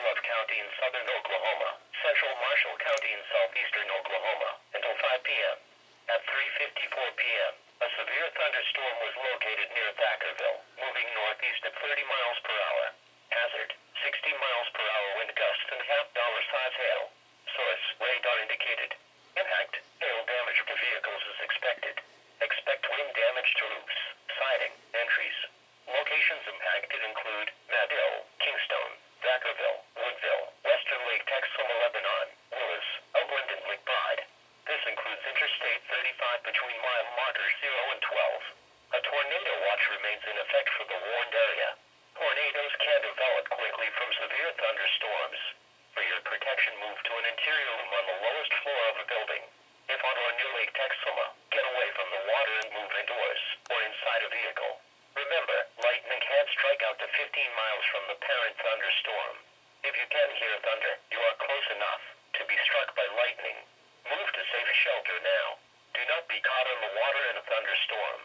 Love County in southern Oklahoma, central Marshall County in southeastern Oklahoma, until 5 p.m. At 3:54 p.m., a severe thunderstorm was located near Thackerville, moving northeast at 30 miles per hour. Hazard, 60 miles per hour wind gusts and half-dollar-size hail. Source, radar indicated. Impact, hail damage to vehicles is expected. Expect wind damage to roofs, siding, and trees. Locations impacted include Madill, Kingstone, Thackerville, Woodville, Western Lake Texoma, Lebanon, Willis, Oakland, and McBride. This includes Interstate 35 between mile markers 0 and 12. A tornado watch remains in effect for the warned area. Tornadoes can develop quickly from severe thunderstorms. For your protection, move to an interior room on the lowest floor of a building. If on or near Lake Texoma, get away from the water and move indoors or inside a vehicle. Remember, lightning can strike out to 15 miles from the parent thunderstorm. If you can hear thunder, you are close enough to be struck by lightning. Move to safe shelter now. Do not be caught on the water in a thunderstorm.